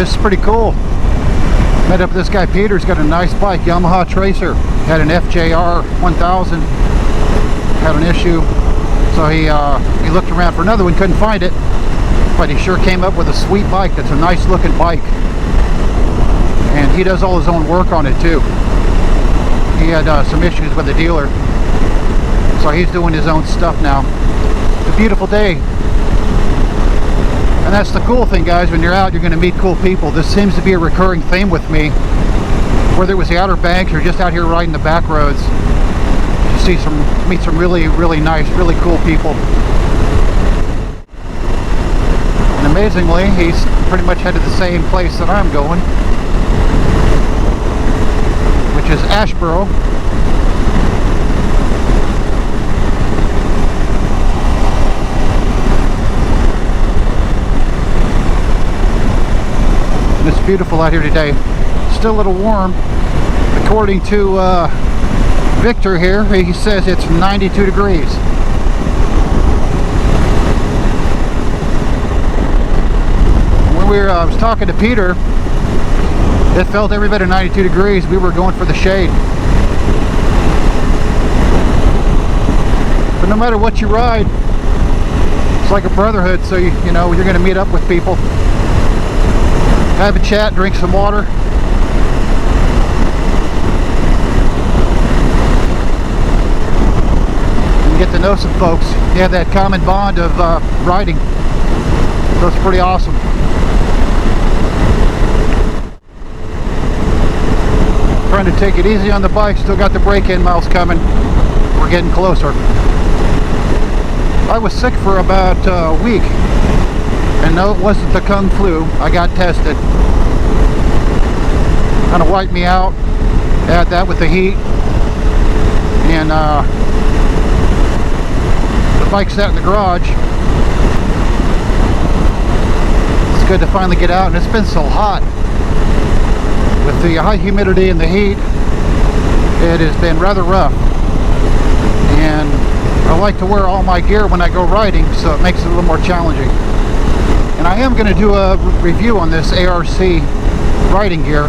this is pretty cool. Met up with this guy Peter. He's got a nice bike, Yamaha Tracer. Had an FJR 1000. Had an issue, so he looked around for another one, couldn't find it, but he sure came up with a sweet bike. That's a nice looking bike, and he does all his own work on it too. He had some issues with the dealer, so he's doing his own stuff now. It's a beautiful day. And that's the cool thing, guys. When you're out, you're going to meet cool people. This seems to be a recurring theme with me, whether it was the Outer Banks or just out here riding the back roads. You meet some really nice, really cool people. And amazingly, he's pretty much headed the same place that I'm going, which is Asheboro. And it's beautiful out here today. Still a little warm. According to Victor here, he says it's 92 degrees. When I was talking to Peter, it felt every bit of 92 degrees. We were going for the shade. But no matter what you ride, it's like a brotherhood, so you know, you're going to meet up with people. Have a chat, drink some water. And get to know some folks. You have that common bond of riding. So it's pretty awesome. Trying to take it easy on the bike. Still got the break-in miles coming. We're getting closer. I was sick for about a week. And no, it wasn't the Kung Flu. I got tested. Kind of wiped me out. Add that with the heat. And the bike sat in the garage. It's good to finally get out, and it's been so hot. With the high humidity and the heat, it has been rather rough. And I like to wear all my gear when I go riding, so it makes it a little more challenging. And I am going to do a review on this ARC riding gear.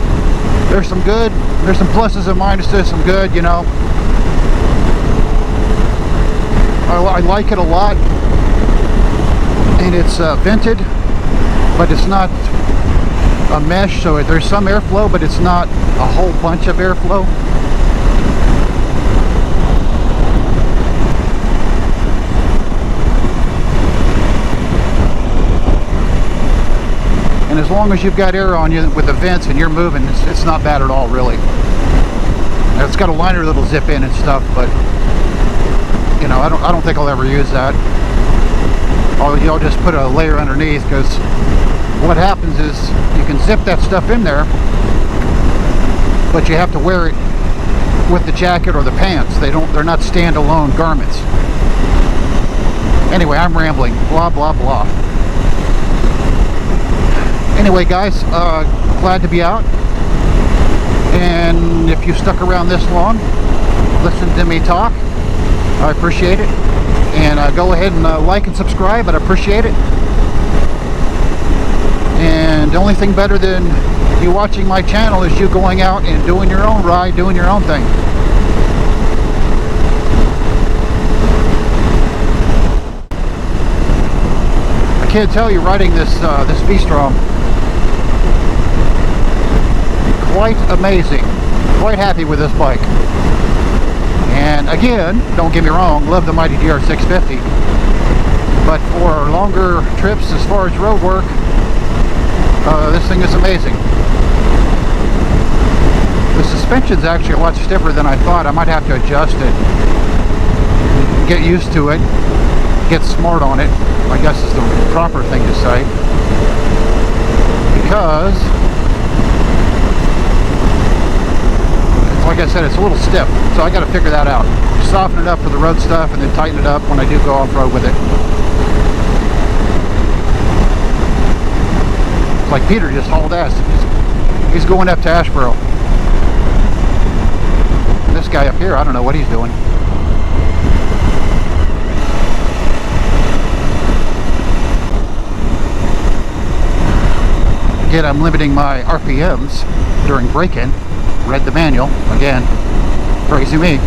There's some good, there's some pluses and minuses, some good, you know. I like it a lot. And it's vented, but it's not a mesh, so there's some airflow, but it's not a whole bunch of airflow. And as long as you've got air on you with the vents and you're moving, it's not bad at all, really. Now, it's got a liner that'll zip in and stuff, but you know, I don't think I'll ever use that. I'll just put a layer underneath, because what happens is you can zip that stuff in there, but you have to wear it with the jacket or the pants. They're not standalone garments. Anyway, I'm rambling. Blah blah blah. Anyway, guys, glad to be out, and if you stuck around this long, listen to me talk, I appreciate it. And go ahead and like and subscribe, I'd appreciate it. And the only thing better than you watching my channel is you going out and doing your own ride, doing your own thing. I can't tell you, riding this V-Strom, quite amazing. Quite happy with this bike. And again, don't get me wrong, love the mighty DR650. But for longer trips, as far as road work, this thing is amazing. The suspension's actually a lot stiffer than I thought. I might have to adjust it, get used to it, get smart on it, I guess is the proper thing to say. Because, like I said, it's a little stiff, so I got to figure that out. Soften it up for the road stuff, and then tighten it up when I do go off-road with it. It's like Peter just hauled ass. He's going up to Asheboro. This guy up here, I don't know what he's doing. forget I'm limiting my RPMs during break-in. Read the manual. Again, crazy me.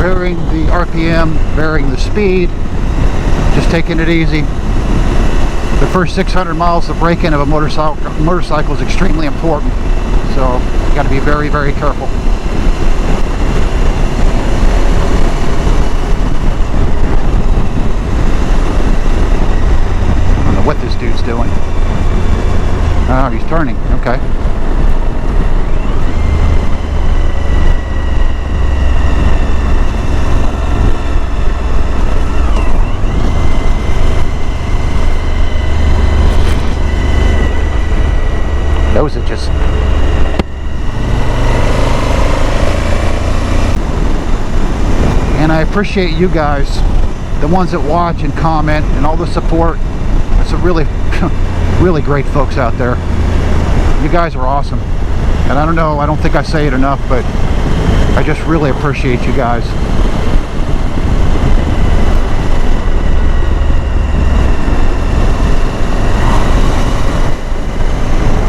Varying the RPM, varying the speed, just taking it easy. The first 600 miles of break-in of a motorcycle is extremely important, so you got to be very, very careful. I don't know what this dude's doing. Oh, he's turning. Okay. Those are just... And I appreciate you guys, the ones that watch and comment and all the support. It's a really really great folks out there. You guys are awesome, and I don't know, I don't think I say it enough, but I just really appreciate you guys.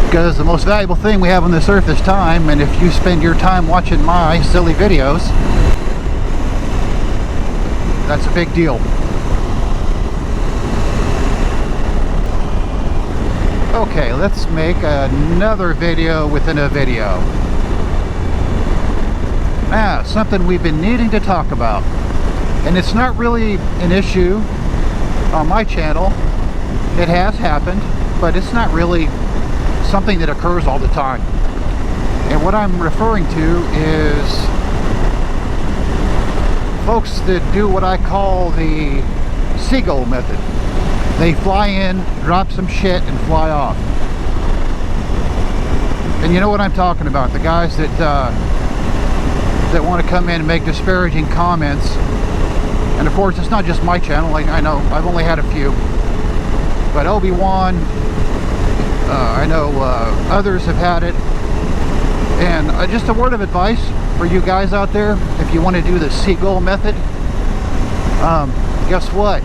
Because the most valuable thing we have on this earth is time, and if you spend your time watching my silly videos, that's a big deal. Okay, let's make another video within a video. Now, something we've been needing to talk about, and it's not really an issue on my channel. It has happened, but it's not really something that occurs all the time. And what I'm referring to is folks that do what I call the seagull method. They fly in, drop some shit, and fly off. And you know what I'm talking about, the guys that that want to come in and make disparaging comments. And of course, it's not just my channel. I know I've only had a few, but Obi-Wan, I know others have had it. And just a word of advice for you guys out there, if you want to do the seagull method, guess what?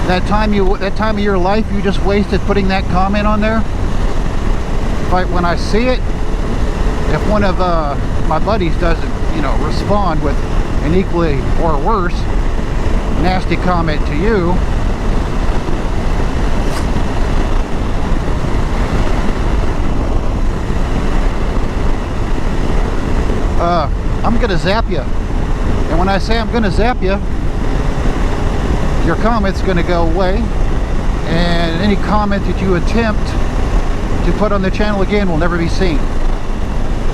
That time of your life you just wasted putting that comment on there. When I see it, if one of my buddies doesn't, respond with an equally or worse nasty comment to you, I'm gonna zap you. And when I say I'm gonna zap you, your comment's gonna go away, and any comment that you attempt to put on the channel again will never be seen.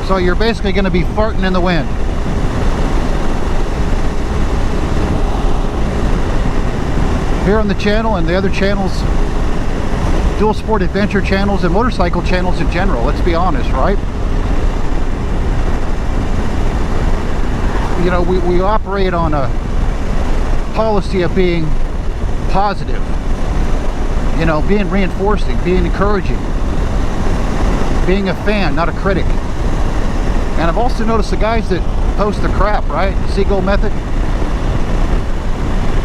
So you're basically gonna be farting in the wind. Here on the channel and the other channels, dual sport adventure channels and motorcycle channels in general, let's be honest, right? We operate on a policy of being positive, being reinforcing, being encouraging, being a fan, not a critic. And I've also noticed the guys that post the crap, right? Seagull method.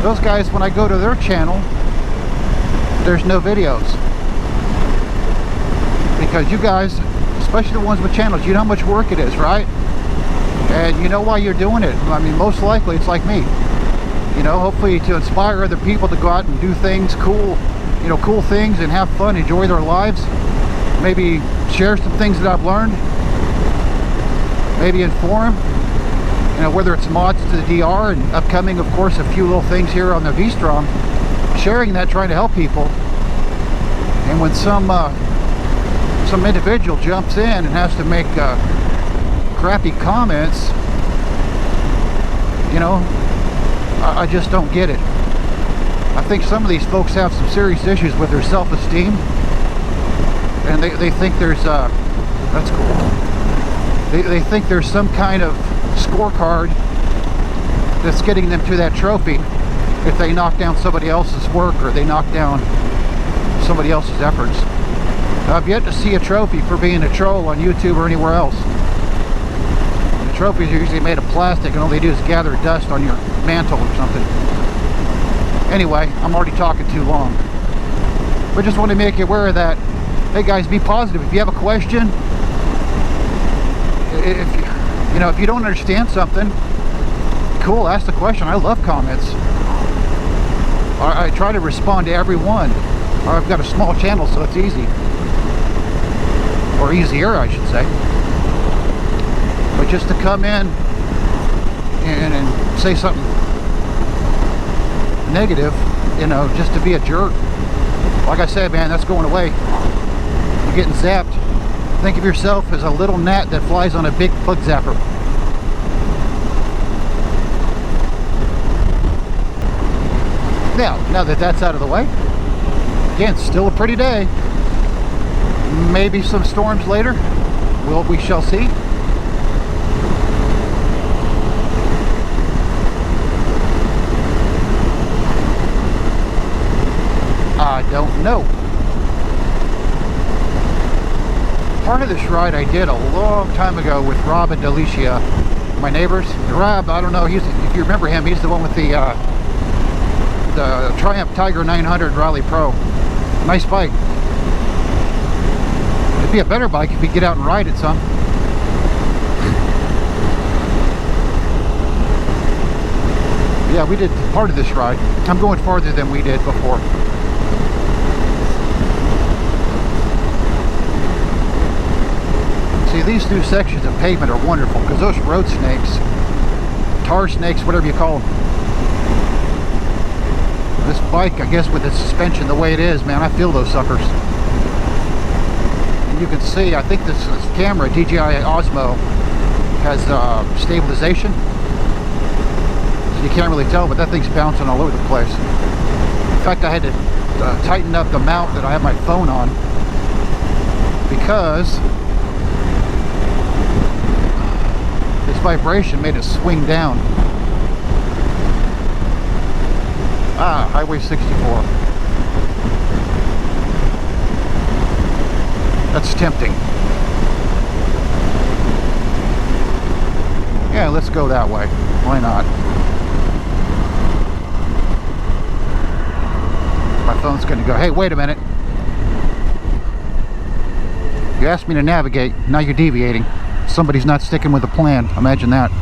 Those guys, when I go to their channel, there's no videos. Because you guys, especially the ones with channels, you know how much work it is, right? And you know why you're doing it. I mean, most likely it's like me. Hopefully to inspire other people to go out and do things, cool things, and have fun, enjoy their lives. Maybe share some things that I've learned. Maybe inform, whether it's mods to the DR and upcoming, of course, a few little things here on the V-Strom. Sharing that, trying to help people. And when some individual jumps in and has to make crappy comments, I just don't get it. I think some of these folks have some serious issues with their self-esteem, and they think there's that's cool. They think there's some kind of scorecard that's getting them to that trophy if they knock down somebody else's work or they knock down somebody else's efforts. I've yet to see a trophy for being a troll on YouTube or anywhere else. The trophies are usually made of plastic, and all they do is gather dust on your mantle or something. Anyway, I'm already talking too long. But just want to make you aware of that. Hey guys, be positive. If you have a question, if you don't understand something, cool, ask the question. I love comments. I try to respond to everyone. I've got a small channel, so it's easy. Or easier, I should say. But just to come in and say something negative, just to be a jerk. Like I said, man, that's going away. You're getting zapped. Think of yourself as a little gnat that flies on a big bug zapper. Now that that's out of the way, again, still a pretty day. Maybe some storms later. We shall see. I don't know. Part of this ride I did a long time ago with Rob and Delicia, my neighbors. Rob, I don't know, if you remember him, he's the one with the Triumph Tiger 900 Rally Pro. Nice bike. It'd be a better bike if you get out and ride it some. Yeah, we did part of this ride. I'm going farther than we did before. See, these new sections of pavement are wonderful because those road snakes, tar snakes, whatever you call them. This bike, I guess with its suspension the way it is, man, I feel those suckers. And you can see, I think this camera, DJI Osmo, has stabilization. So you can't really tell, but that thing's bouncing all over the place. In fact, I had to tighten up the mount that I have my phone on because this vibration made it swing down. Ah, Highway 64. That's tempting. Yeah, let's go that way. Why not? My phone's going to go, hey, wait a minute. You asked me to navigate, now you're deviating. Somebody's not sticking with the plan. Imagine that.